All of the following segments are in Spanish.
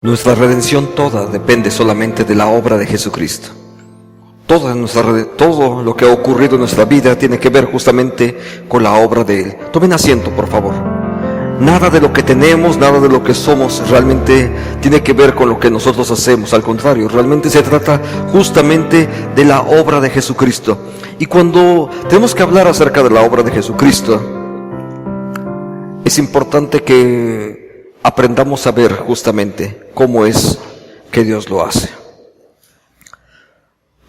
Nuestra redención toda depende solamente de la obra de Jesucristo. Todo lo que ha ocurrido en nuestra vida tiene que ver justamente con la obra de Él. Tomen asiento, por favor. Nada de lo que tenemos, nada de lo que somos realmente tiene que ver con lo que nosotros hacemos. Al contrario, realmente se trata justamente de la obra de Jesucristo. Y cuando tenemos que hablar acerca de la obra de Jesucristo, es importante que aprendamos a ver justamente cómo es que Dios lo hace.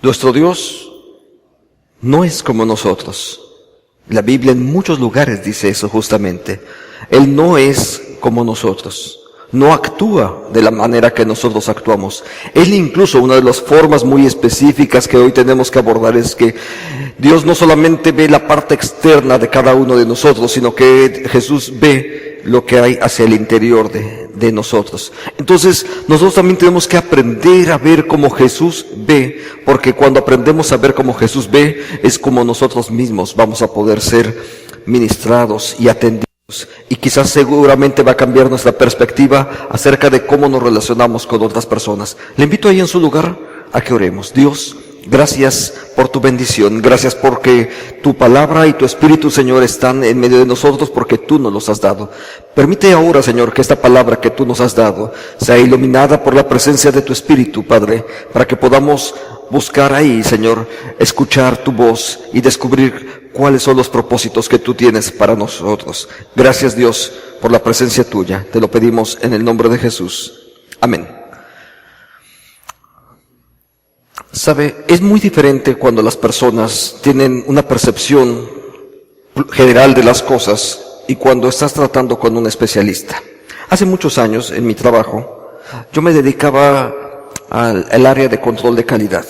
Nuestro Dios no es como nosotros. La Biblia en muchos lugares dice eso justamente. Él no es como nosotros. No actúa de la manera que nosotros actuamos. Él incluso, una de las formas muy específicas que hoy tenemos que abordar es que Dios no solamente ve la parte externa de cada uno de nosotros, sino que Jesús ve lo que hay hacia el interior de nosotros. Entonces, nosotros también tenemos que aprender a ver como Jesús ve, porque cuando aprendemos a ver como Jesús ve, es como nosotros mismos vamos a poder ser ministrados y atendidos. Y quizás seguramente va a cambiar nuestra perspectiva acerca de cómo nos relacionamos con otras personas. Le invito ahí en su lugar a que oremos. Dios, gracias por tu bendición, gracias porque tu palabra y tu Espíritu, Señor, están en medio de nosotros porque tú nos los has dado. Permite ahora, Señor, que esta palabra que tú nos has dado sea iluminada por la presencia de tu Espíritu, Padre, para que podamos buscar ahí, Señor, escuchar tu voz y descubrir cuáles son los propósitos que tú tienes para nosotros. Gracias, Dios, por la presencia tuya. Te lo pedimos en el nombre de Jesús. Amén. Sabe, es muy diferente cuando las personas tienen una percepción general de las cosas y cuando estás tratando con un especialista. Hace muchos años, en mi trabajo, yo me dedicaba al área de control de calidad.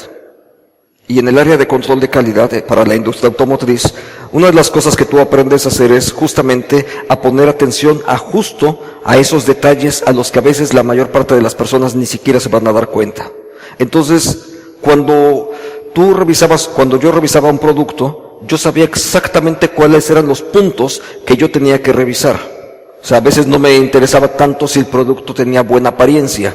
Y en el área de control de calidad para la industria automotriz, una de las cosas que tú aprendes a hacer es justamente a poner atención justo a esos detalles a los que a veces la mayor parte de las personas ni siquiera se van a dar cuenta. Entonces, cuando yo revisaba un producto, yo sabía exactamente cuáles eran los puntos que yo tenía que revisar. O sea, a veces no me interesaba tanto si el producto tenía buena apariencia.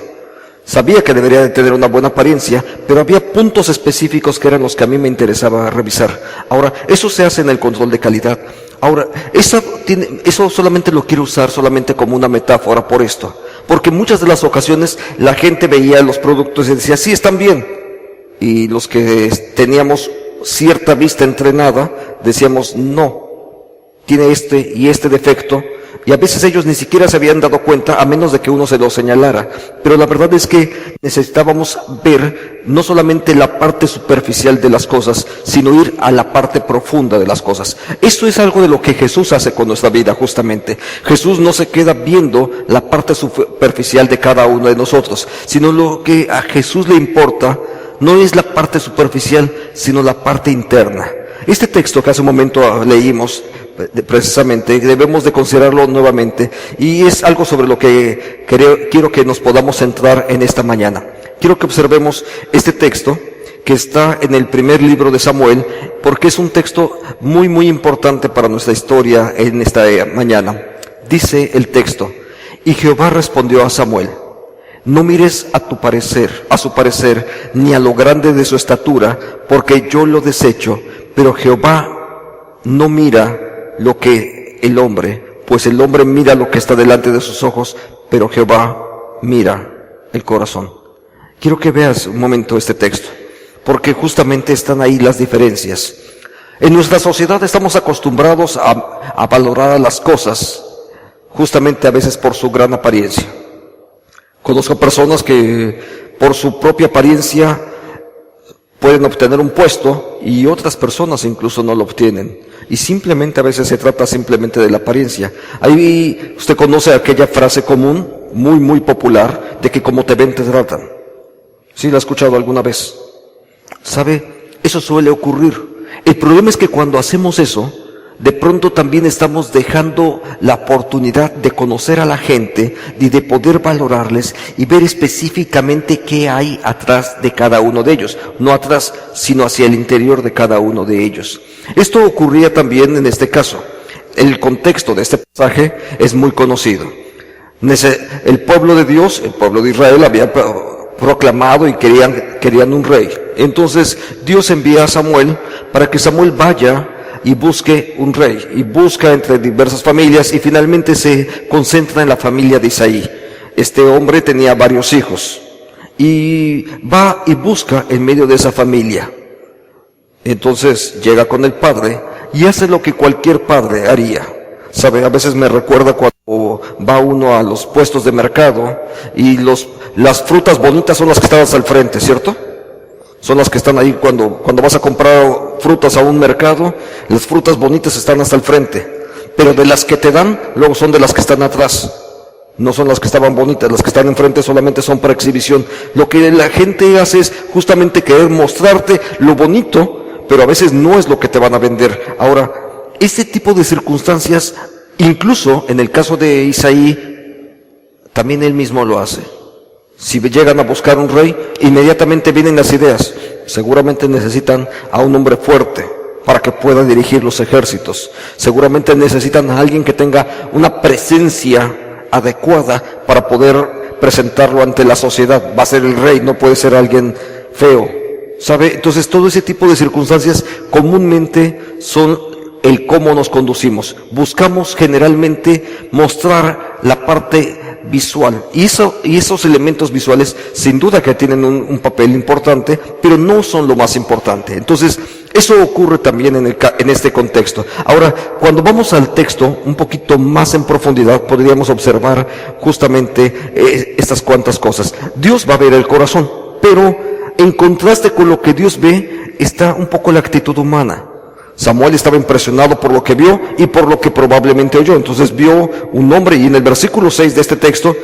Sabía que debería de tener una buena apariencia, pero había puntos específicos que eran los que a mí me interesaba revisar. Ahora, eso se hace en el control de calidad. Ahora, eso solamente lo quiero usar solamente como una metáfora por esto. Porque muchas de las ocasiones la gente veía los productos y decía, sí, están bien. Y los que teníamos cierta vista entrenada, decíamos, no, tiene este y este defecto. Y a veces ellos ni siquiera se habían dado cuenta a menos de que uno se lo señalara. Pero la verdad es que necesitábamos ver no solamente la parte superficial de las cosas, sino ir a la parte profunda de las cosas. Esto es algo de lo que Jesús hace con nuestra vida justamente. Jesús no se queda viendo la parte superficial de cada uno de nosotros, sino lo que a Jesús le importa no es la parte superficial, sino la parte interna. Este texto que hace un momento leímos, precisamente, debemos de considerarlo nuevamente, y es algo sobre lo que quiero que nos podamos centrar en esta mañana. Quiero que observemos este texto que está en el primer libro de Samuel, porque es un texto muy, muy importante para nuestra historia en esta mañana. Dice el texto, y Jehová respondió a Samuel, no mires a su parecer, ni a lo grande de su estatura, porque yo lo desecho, pero Jehová no mira lo que el hombre, pues el hombre mira lo que está delante de sus ojos, pero Jehová mira el corazón. Quiero que veas un momento este texto, porque justamente están ahí las diferencias. En nuestra sociedad estamos acostumbrados a valorar las cosas, justamente a veces por su gran apariencia. Conozco personas que por su propia apariencia pueden obtener un puesto y otras personas incluso no lo obtienen. Y simplemente a veces se trata simplemente de la apariencia. Ahí usted conoce aquella frase común, muy, muy popular, de que como te ven te tratan. ¿Sí la ha escuchado alguna vez? ¿Sabe? Eso suele ocurrir. El problema es que cuando hacemos eso, de pronto también estamos dejando la oportunidad de conocer a la gente y de poder valorarles y ver específicamente qué hay atrás de cada uno de ellos. No atrás, sino hacia el interior de cada uno de ellos. Esto ocurría también en este caso. El contexto de este pasaje es muy conocido. El pueblo de Dios, el pueblo de Israel había proclamado y querían un rey. Entonces Dios envía a Samuel para que Samuel vaya y busque un rey, y busca entre diversas familias, y finalmente se concentra en la familia de Isaí. Este hombre tenía varios hijos, y va y busca en medio de esa familia. Entonces llega con el padre, y hace lo que cualquier padre haría. ¿Sabe? A veces me recuerda cuando va uno a los puestos de mercado, y las frutas bonitas son las que están hasta el frente, ¿cierto? Son las que están ahí cuando vas a comprar frutas a un mercado, las frutas bonitas están hasta el frente. Pero de las que te dan, luego son de las que están atrás. No son las que estaban bonitas, las que están enfrente solamente son para exhibición. Lo que la gente hace es justamente querer mostrarte lo bonito, pero a veces no es lo que te van a vender. Ahora, este tipo de circunstancias, incluso en el caso de Isaí, también él mismo lo hace. Si llegan a buscar un rey, inmediatamente vienen las ideas. Seguramente necesitan a un hombre fuerte para que pueda dirigir los ejércitos. Seguramente necesitan a alguien que tenga una presencia adecuada para poder presentarlo ante la sociedad. Va a ser el rey, no puede ser alguien feo. ¿Sabe? Entonces todo ese tipo de circunstancias comúnmente son el cómo nos conducimos. Buscamos generalmente mostrar la parte visual, y esos elementos visuales sin duda que tienen un papel importante, pero no son lo más importante. Entonces eso ocurre también en este contexto. Ahora, cuando vamos al texto un poquito más en profundidad, podríamos observar justamente estas cuantas cosas. Dios va a ver el corazón, pero en contraste con lo que Dios ve está un poco la actitud humana. Samuel estaba impresionado por lo que vio y por lo que probablemente oyó. Entonces vio un hombre, y en el versículo 6 de este texto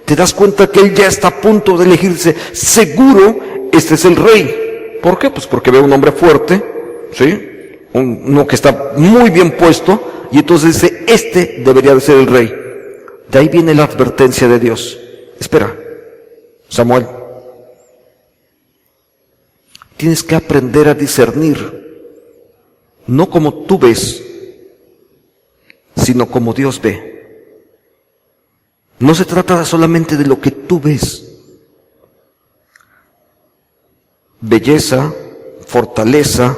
te das cuenta que él ya está a punto de elegirse. Seguro este es el rey. ¿Por qué? Pues porque ve un hombre fuerte, ¿sí? Uno que está muy bien puesto, y entonces dice, este debería de ser el rey. De ahí viene la advertencia de Dios. Espera, Samuel, tienes que aprender a discernir. No como tú ves, sino como Dios ve. No se trata solamente de lo que tú ves. Belleza, fortaleza,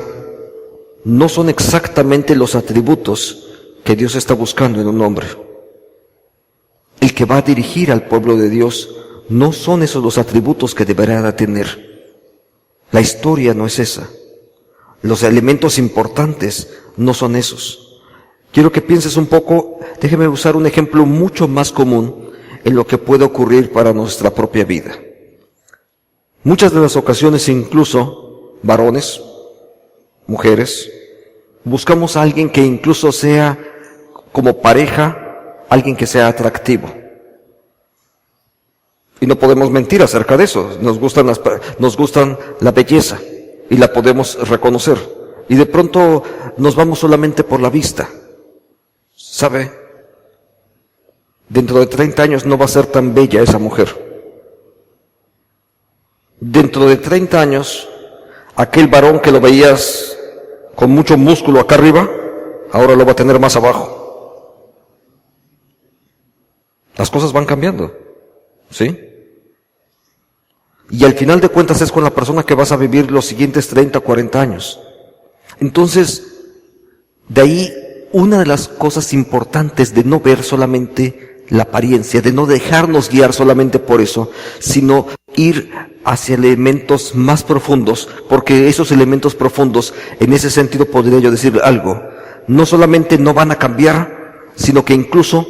no son exactamente los atributos que Dios está buscando en un hombre. El que va a dirigir al pueblo de Dios, no son esos los atributos que deberá de tener. La historia no es esa. Los elementos importantes no son esos. Quiero que pienses un poco, déjeme usar un ejemplo mucho más común en lo que puede ocurrir para nuestra propia vida. Muchas de las ocasiones, incluso varones, mujeres, buscamos a alguien que incluso sea como pareja, alguien que sea atractivo. Y no podemos mentir acerca de eso. Nos gustan la belleza. Y la podemos reconocer. Y de pronto nos vamos solamente por la vista. ¿Sabe? Dentro de 30 años no va a ser tan bella esa mujer. Dentro de 30 años, aquel varón que lo veías con mucho músculo acá arriba, ahora lo va a tener más abajo. Las cosas van cambiando. ¿Sí? Y al final de cuentas es con la persona que vas a vivir los siguientes 30 o 40 años. Entonces, de ahí una de las cosas importantes de no ver solamente la apariencia, de no dejarnos guiar solamente por eso, sino ir hacia elementos más profundos, porque esos elementos profundos, en ese sentido podría yo decir algo, no solamente no van a cambiar, sino que incluso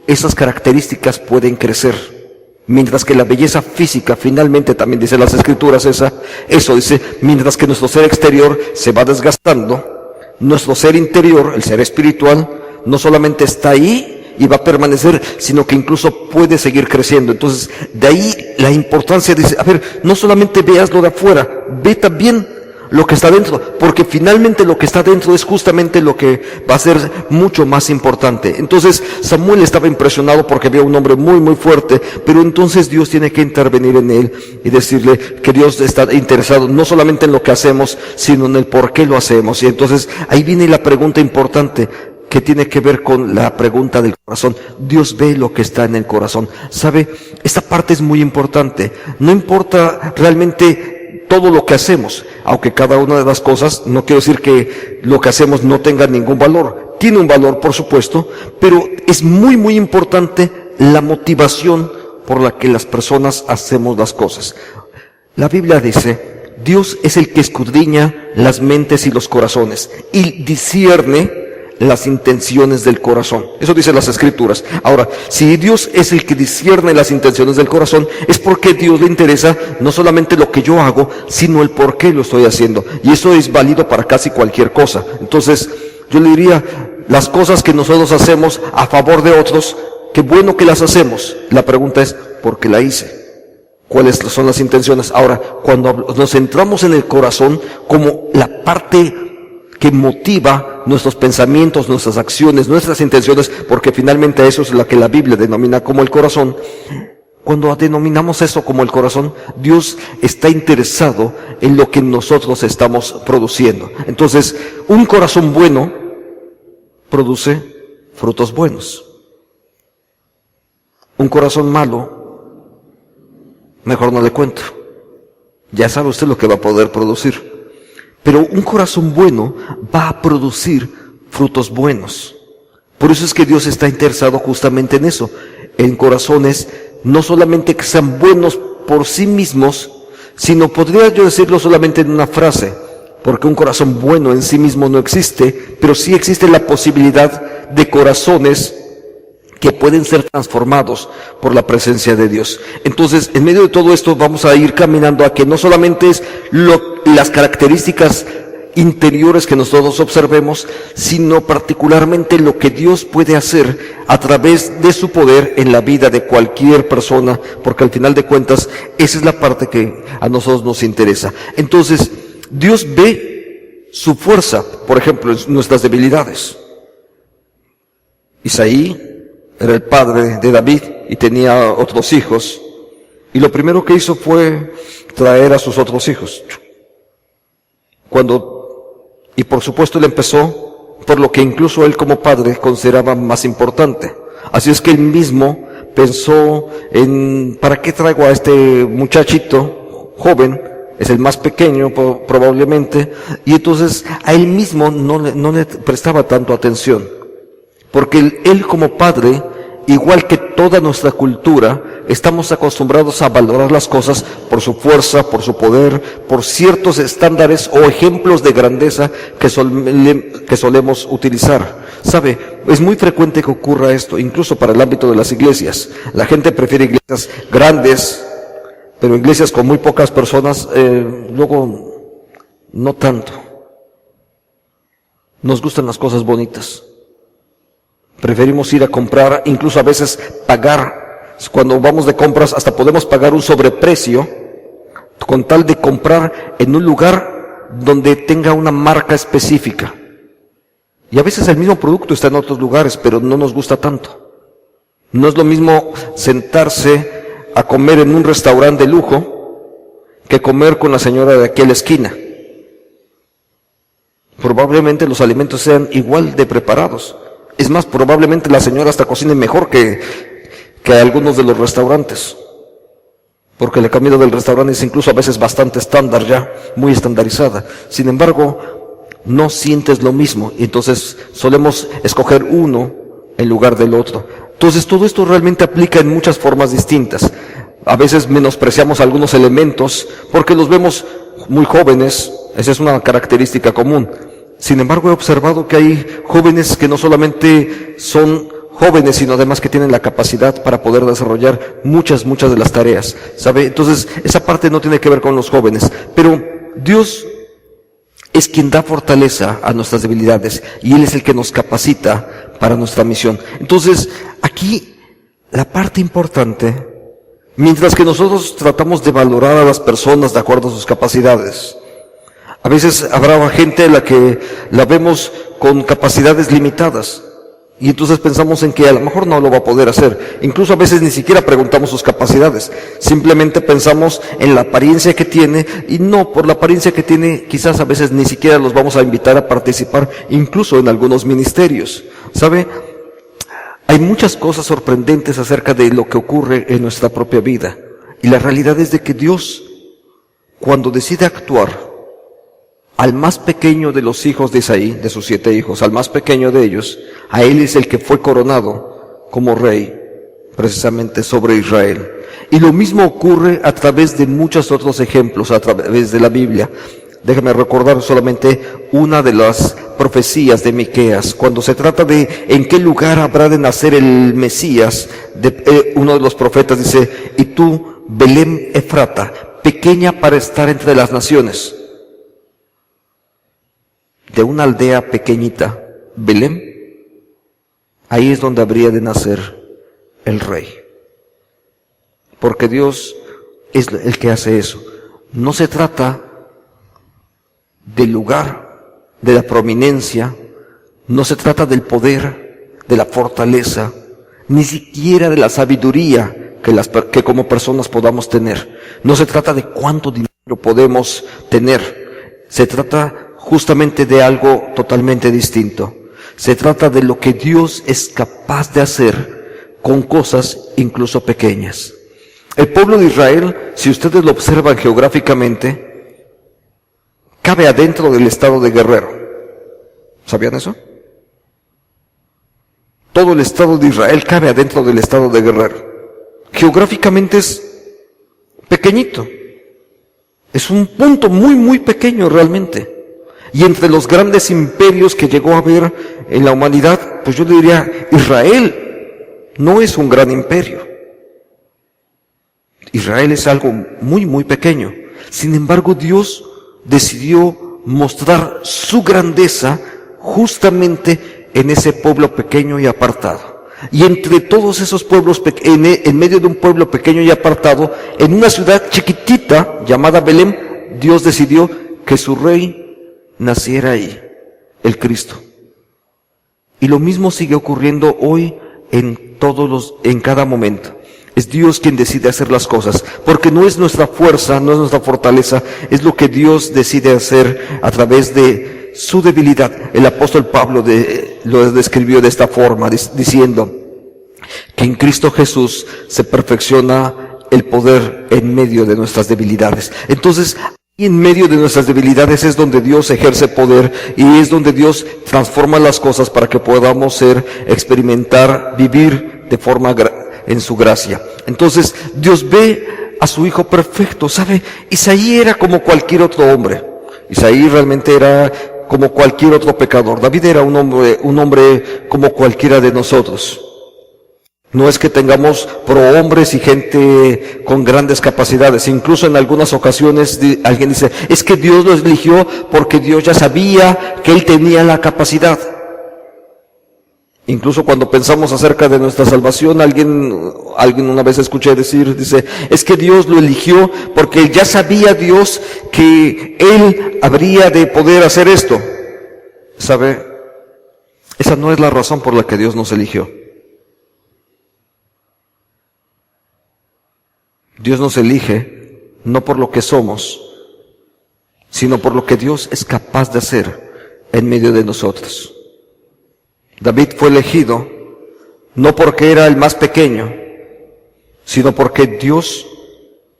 esas características pueden crecer. Mientras que la belleza física, finalmente también dice las Escrituras eso dice, mientras que nuestro ser exterior se va desgastando, nuestro ser interior, el ser espiritual, no solamente está ahí y va a permanecer, sino que incluso puede seguir creciendo. Entonces, de ahí la importancia dice, a ver, no solamente veas lo de afuera, ve también lo que está dentro, porque finalmente lo que está dentro es justamente lo que va a ser mucho más importante. Entonces Samuel estaba impresionado porque vio a un hombre muy muy fuerte, pero entonces Dios tiene que intervenir en él y decirle que Dios está interesado no solamente en lo que hacemos, sino en el por qué lo hacemos. Y entonces ahí viene la pregunta importante: que tiene que ver con la pregunta del corazón. Dios ve lo que está en el corazón. ¿Sabe? Esta parte es muy importante. No importa realmente todo lo que hacemos, aunque cada una de las cosas, no quiero decir que lo que hacemos no tenga ningún valor. Tiene un valor, por supuesto, pero es muy, muy importante la motivación por la que las personas hacemos las cosas. La Biblia dice, Dios es el que escudriña las mentes y los corazones y discierne las intenciones del corazón. Eso dicen las Escrituras. Ahora, si Dios es el que discierne las intenciones del corazón, es porque a Dios le interesa no solamente lo que yo hago, sino el por qué lo estoy haciendo. Y eso es válido para casi cualquier cosa. Entonces, yo le diría, las cosas que nosotros hacemos a favor de otros, qué bueno que las hacemos. La pregunta es, ¿por qué la hice? ¿Cuáles son las intenciones? Ahora, cuando nos centramos en el corazón como la parte que motiva nuestros pensamientos, nuestras acciones, nuestras intenciones, porque finalmente eso es lo que la Biblia denomina como el corazón. Cuando denominamos eso como el corazón, Dios está interesado en lo que nosotros estamos produciendo. Entonces, un corazón bueno produce frutos buenos. Un corazón malo, mejor no le cuento. Ya sabe usted lo que va a poder producir. Pero un corazón bueno va a producir frutos buenos. Por eso es que Dios está interesado justamente en eso, en corazones no solamente que sean buenos por sí mismos, sino podría yo decirlo solamente en una frase, porque un corazón bueno en sí mismo no existe, pero sí existe la posibilidad de corazones que pueden ser transformados por la presencia de Dios. Entonces, en medio de todo esto vamos a ir caminando a que no solamente es las características interiores que nosotros observemos, sino particularmente lo que Dios puede hacer a través de su poder en la vida de cualquier persona, porque al final de cuentas, esa es la parte que a nosotros nos interesa. Entonces, Dios ve su fuerza, por ejemplo, en nuestras debilidades. Isaí era el padre de David y tenía otros hijos. Y lo primero que hizo fue traer a sus otros hijos. Y por supuesto él empezó por lo que incluso él como padre consideraba más importante. Así es que él mismo pensó en, ¿para qué traigo a este muchachito joven? Es el más pequeño probablemente. Y entonces a él mismo no le prestaba tanto atención. Porque él como padre, igual que toda nuestra cultura, estamos acostumbrados a valorar las cosas por su fuerza, por su poder, por ciertos estándares o ejemplos de grandeza que solemos utilizar. ¿Sabe? Es muy frecuente que ocurra esto, incluso para el ámbito de las iglesias. La gente prefiere iglesias grandes, pero iglesias con muy pocas personas, luego no tanto. Nos gustan las cosas bonitas. Preferimos ir a comprar, incluso a veces pagar. Cuando vamos de compras hasta podemos pagar un sobreprecio con tal de comprar en un lugar donde tenga una marca específica. Y a veces el mismo producto está en otros lugares, pero no nos gusta tanto. No es lo mismo sentarse a comer en un restaurante de lujo que comer con la señora de aquí a la esquina. Probablemente los alimentos sean igual de preparados. Es más, probablemente la señora hasta cocine mejor que algunos de los restaurantes. Porque la comida del restaurante es incluso a veces bastante estándar ya, muy estandarizada. Sin embargo, no sientes lo mismo. Y entonces solemos escoger uno en lugar del otro. Entonces todo esto realmente aplica en muchas formas distintas. A veces menospreciamos algunos elementos porque los vemos muy jóvenes. Esa es una característica común. Sin embargo, he observado que hay jóvenes que no solamente son jóvenes, sino además que tienen la capacidad para poder desarrollar muchas de las tareas, ¿sabe? Entonces, esa parte no tiene que ver con los jóvenes, pero Dios es quien da fortaleza a nuestras debilidades y Él es el que nos capacita para nuestra misión. Entonces, aquí, la parte importante, mientras que nosotros tratamos de valorar a las personas de acuerdo a sus capacidades, a veces habrá gente a la que la vemos con capacidades limitadas y entonces pensamos en que a lo mejor no lo va a poder hacer. Incluso a veces ni siquiera preguntamos sus capacidades, simplemente pensamos en la apariencia que tiene y no, por la apariencia que tiene quizás a veces ni siquiera los vamos a invitar a participar incluso en algunos ministerios. ¿Sabe? Hay muchas cosas sorprendentes acerca de lo que ocurre en nuestra propia vida. Y la realidad es de que Dios, cuando decide actuar, al más pequeño de los hijos de Isaí, de sus 7 hijos, al más pequeño de ellos, a él es el que fue coronado como rey, precisamente sobre Israel. Y lo mismo ocurre a través de muchos otros ejemplos, a través de la Biblia. Déjame recordar solamente una de las profecías de Miqueas, cuando se trata de en qué lugar habrá de nacer el Mesías. Uno de los profetas dice: y tú, Belén Efrata, pequeña para estar entre las naciones. De una aldea pequeñita, Belén, ahí es donde habría de nacer el rey. Porque Dios es el que hace eso. No se trata del lugar, de la prominencia, no se trata del poder, de la fortaleza, ni siquiera de la sabiduría que como personas podamos tener. No se trata de cuánto dinero podemos tener. Se trata justamente de algo totalmente distinto. Se trata de lo que Dios es capaz de hacer con cosas incluso pequeñas. El pueblo de Israel, si ustedes lo observan geográficamente, cabe adentro del estado de Guerrero. ¿Sabían eso? Todo el estado de Israel cabe adentro del estado de Guerrero. Geográficamente es pequeñito. Es un punto muy, muy pequeño realmente. Y entre los grandes imperios que llegó a haber en la humanidad, pues yo le diría, Israel no es un gran imperio. Israel es algo muy, muy pequeño. Sin embargo, Dios decidió mostrar su grandeza justamente en ese pueblo pequeño y apartado. Y entre todos esos pueblos, en medio de un pueblo pequeño y apartado, en una ciudad chiquitita llamada Belén, Dios decidió que su rey naciera ahí, el Cristo. Y lo mismo sigue ocurriendo hoy en cada momento. Es Dios quien decide hacer las cosas, porque no es nuestra fuerza, no es nuestra fortaleza, es lo que Dios decide hacer a través de su debilidad. El apóstol Pablo lo describió de esta forma, diciendo que en Cristo Jesús se perfecciona el poder en medio de nuestras debilidades. Entonces, y en medio de nuestras debilidades es donde Dios ejerce poder y es donde Dios transforma las cosas para que podamos experimentar, vivir de forma en su gracia. Entonces Dios ve a su Hijo perfecto, ¿sabe? Isaí era como cualquier otro hombre. Isaí realmente era como cualquier otro pecador. David era un hombre como cualquiera de nosotros. No es que tengamos prohombres y gente con grandes capacidades. Incluso en algunas ocasiones alguien dice, es que Dios lo eligió porque Dios ya sabía que él tenía la capacidad. Incluso cuando pensamos acerca de nuestra salvación, alguien una vez escuché dice, es que Dios lo eligió porque ya sabía Dios que él habría de poder hacer esto. ¿Sabe? Esa no es la razón por la que Dios nos eligió. Dios nos elige no por lo que somos, sino por lo que Dios es capaz de hacer en medio de nosotros. David fue elegido no porque era el más pequeño, sino porque Dios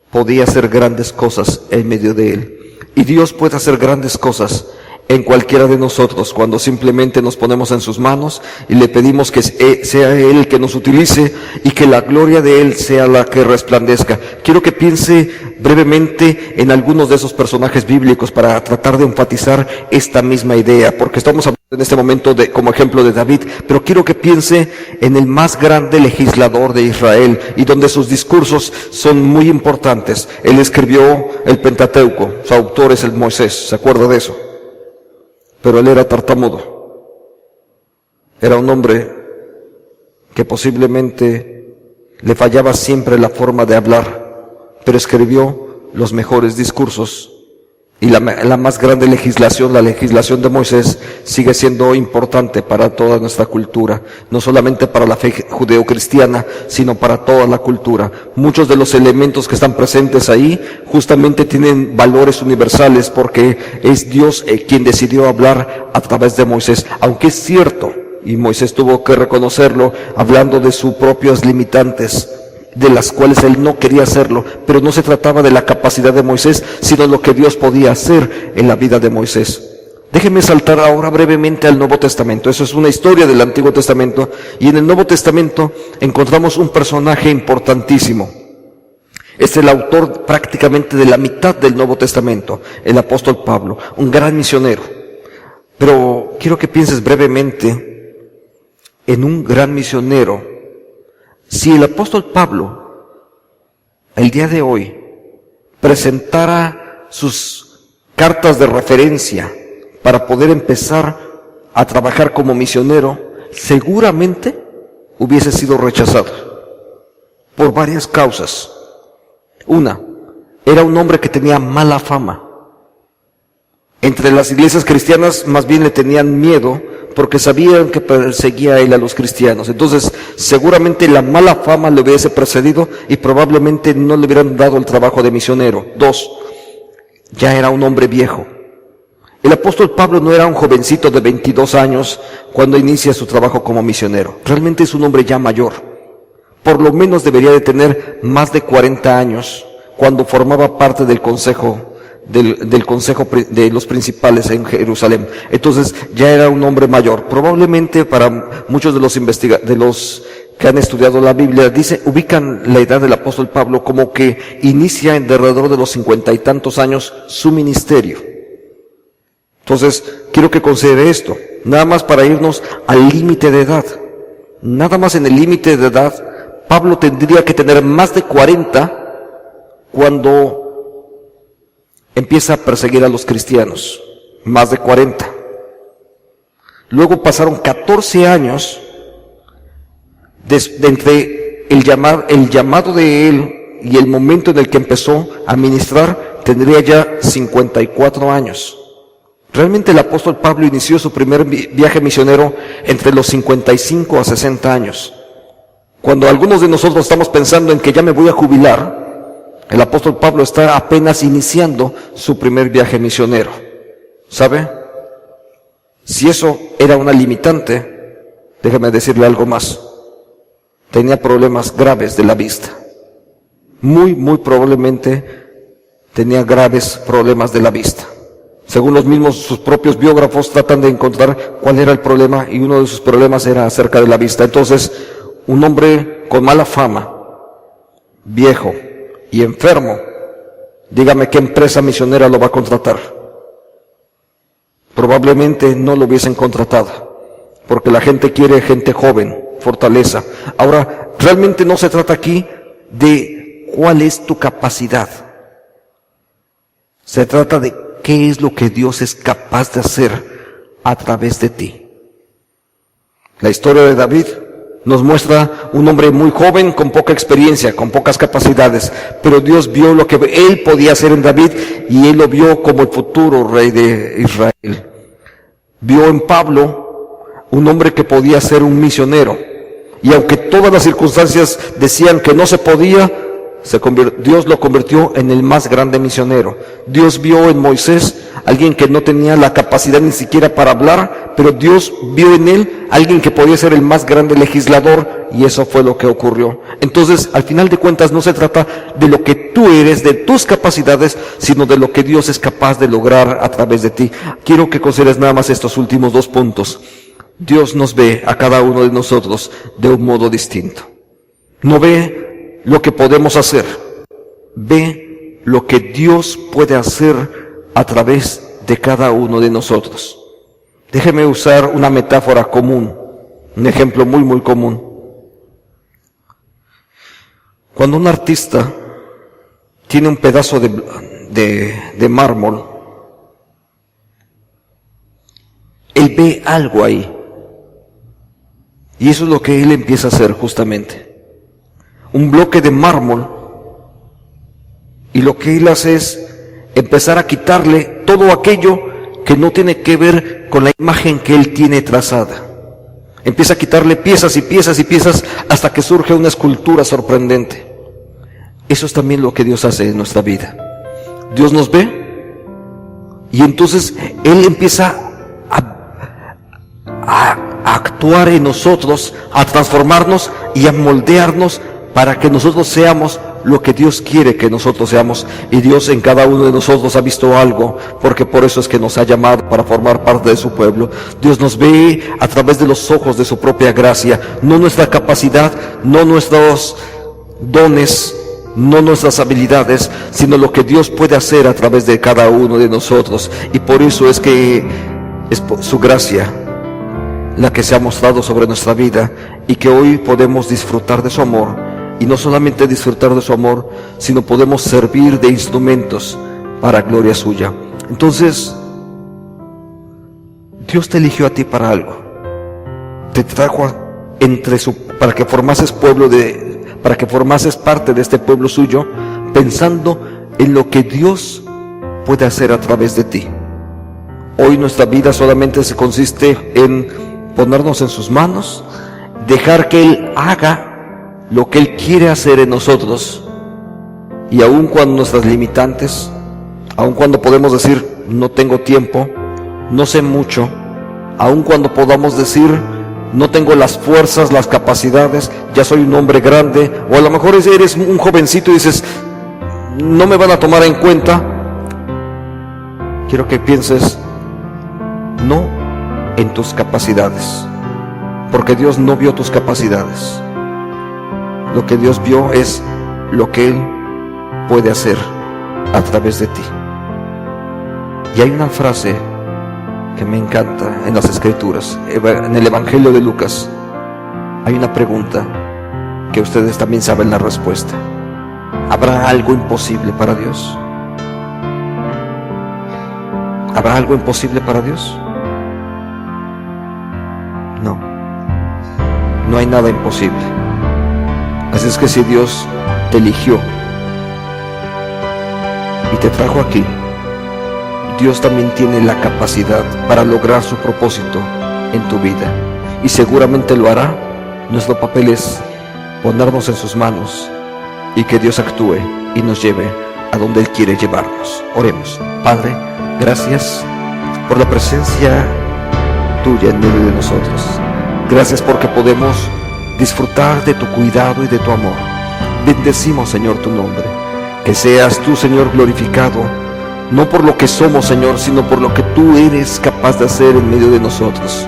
podía hacer grandes cosas en medio de él. Y Dios puede hacer grandes cosas en cualquiera de nosotros cuando simplemente nos ponemos en sus manos y le pedimos que sea Él el que nos utilice y que la gloria de Él sea la que resplandezca. Quiero que piense brevemente en algunos de esos personajes bíblicos para tratar de enfatizar esta misma idea, porque estamos hablando en este momento como ejemplo de David, pero quiero que piense en el más grande legislador de Israel y donde sus discursos son muy importantes. Él escribió el Pentateuco, su autor es el Moisés, ¿se acuerda de eso? Pero él era tartamudo. Era un hombre que posiblemente le fallaba siempre la forma de hablar, pero escribió los mejores discursos. Y la más grande legislación, la legislación de Moisés, sigue siendo importante para toda nuestra cultura, no solamente para la fe judeocristiana, sino para toda la cultura. Muchos de los elementos que están presentes ahí justamente tienen valores universales porque es Dios quien decidió hablar a través de Moisés. Aunque es cierto y Moisés tuvo que reconocerlo, hablando de sus propias limitantes, de las cuales él no quería hacerlo, pero no se trataba de la capacidad de Moisés, sino lo que Dios podía hacer en la vida de Moisés. Déjenme saltar ahora brevemente al Nuevo Testamento. Eso es una historia del Antiguo Testamento, y en el Nuevo Testamento encontramos un personaje importantísimo. Es el autor prácticamente de la mitad del Nuevo Testamento, el apóstol Pablo, un gran misionero. Pero quiero que pienses brevemente en un gran misionero. Si el apóstol Pablo, el día de hoy, presentara sus cartas de referencia para poder empezar a trabajar como misionero, seguramente hubiese sido rechazado por varias causas. Una, era un hombre que tenía mala fama. Entre las iglesias cristianas más bien le tenían miedo porque sabían que perseguía a él a los cristianos. Entonces, seguramente la mala fama le hubiese precedido y probablemente no le hubieran dado el trabajo de misionero. Dos, ya era un hombre viejo. El apóstol Pablo no era un jovencito de 22 años cuando inicia su trabajo como misionero. Realmente es un hombre ya mayor. Por lo menos debería de tener más de 40 años cuando formaba parte del consejo de los principales en Jerusalén. Entonces ya era un hombre mayor. Probablemente para muchos de los que han estudiado la Biblia, ubican la edad del apóstol Pablo como que inicia en alrededor de los 50 y tantos años su ministerio. Entonces quiero que considere esto, nada más para irnos al límite de edad. Nada más en el límite de edad, Pablo tendría que tener más de 40 cuando empieza a perseguir a los cristianos. Más de 40. Luego pasaron 14 años entre el llamado de él y el momento en el que empezó a ministrar, tendría ya 54 años. Realmente el apóstol Pablo inició su primer viaje misionero entre los 55 a 60 años. Cuando algunos de nosotros estamos pensando en que ya me voy a jubilar, el apóstol Pablo está apenas iniciando su primer viaje misionero. ¿Sabe? Si eso era una limitante, déjame decirle algo más. Tenía problemas graves de la vista. Muy probablemente tenía graves problemas de la vista. Según sus propios biógrafos tratan de encontrar cuál era el problema, y uno de sus problemas era acerca de la vista. Entonces, un hombre con mala fama, viejo y enfermo, dígame qué empresa misionera lo va a contratar. Probablemente no lo hubiesen contratado, porque la gente quiere gente joven, fortaleza. Ahora, realmente no se trata aquí de cuál es tu capacidad. Se trata de qué es lo que Dios es capaz de hacer a través de ti. La historia de David nos muestra un hombre muy joven, con poca experiencia, con pocas capacidades, pero Dios vio lo que él podía hacer en David, y él lo vio como el futuro rey de Israel. Vio en Pablo un hombre que podía ser un misionero, y aunque todas las circunstancias decían que no se podía, Dios lo convirtió en el más grande misionero. Dios vio en Moisés alguien que no tenía la capacidad ni siquiera para hablar, pero Dios vio en él alguien que podía ser el más grande legislador, y eso fue lo que ocurrió. Entonces, al final de cuentas, no se trata de lo que tú eres, de tus capacidades, sino de lo que Dios es capaz de lograr a través de ti. Quiero que consideres nada más estos últimos 2 puntos. Dios nos ve a cada uno de nosotros de un modo distinto. No ve lo que podemos hacer, ve lo que Dios puede hacer a través de cada uno de nosotros. Déjeme usar una metáfora común, un ejemplo muy común. Cuando un artista tiene un pedazo de mármol, él ve algo ahí, y eso es lo que él empieza a hacer justamente. Un bloque de mármol, y lo que él hace es empezar a quitarle todo aquello que no tiene que ver con la imagen que él tiene trazada. Empieza a quitarle piezas y piezas y piezas hasta que surge una escultura sorprendente. Eso es también lo que Dios hace en nuestra vida. Dios nos ve, y entonces Él empieza a a actuar en nosotros, a transformarnos y a moldearnos para que nosotros seamos lo que Dios quiere que nosotros seamos. Y Dios en cada uno de nosotros ha visto algo, porque por eso es que nos ha llamado para formar parte de su pueblo. Dios nos ve a través de los ojos de su propia gracia, no nuestra capacidad, no nuestros dones, no nuestras habilidades, sino lo que Dios puede hacer a través de cada uno de nosotros. Y por eso es que es su gracia la que se ha mostrado sobre nuestra vida, y que hoy podemos disfrutar de su amor. Y no solamente disfrutar de su amor, sino podemos servir de instrumentos para gloria suya. Entonces, Dios te eligió a ti para algo. Te trajo para que formases para que formases parte de este pueblo suyo, pensando en lo que Dios puede hacer a través de ti. Hoy nuestra vida solamente se consiste en ponernos en sus manos, dejar que Él haga lo que Él quiere hacer en nosotros. Y aun cuando nuestras limitantes, aun cuando podemos decir no tengo tiempo, no sé mucho, aun cuando podamos decir no tengo las fuerzas, las capacidades, ya soy un hombre grande, o a lo mejor eres un jovencito y dices no me van a tomar en cuenta, quiero que pienses no en tus capacidades, porque Dios no vio tus capacidades. Lo que Dios vio es lo que Él puede hacer a través de ti. Y hay una frase que me encanta en las Escrituras, en el Evangelio de Lucas. Hay una pregunta que ustedes también saben la respuesta. ¿Habrá algo imposible para Dios? ¿Habrá algo imposible para Dios? No, no hay nada imposible. Así es que si Dios te eligió y te trajo aquí, Dios también tiene la capacidad para lograr su propósito en tu vida, y seguramente lo hará. Nuestro papel es ponernos en sus manos y que Dios actúe y nos lleve a donde Él quiere llevarnos. Oremos. Padre, gracias por la presencia tuya en medio de nosotros. Gracias porque podemos disfrutar de tu cuidado y de tu amor. Bendecimos, Señor, tu nombre. Que seas tú, Señor, glorificado, no por lo que somos, Señor, sino por lo que tú eres capaz de hacer en medio de nosotros.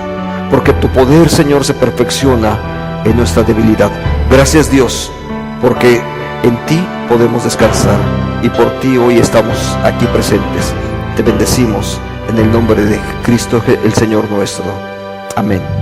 Porque tu poder, Señor, se perfecciona en nuestra debilidad. Gracias, Dios, porque en ti podemos descansar y por ti hoy estamos aquí presentes. Te bendecimos en el nombre de Cristo, el Señor nuestro. Amén.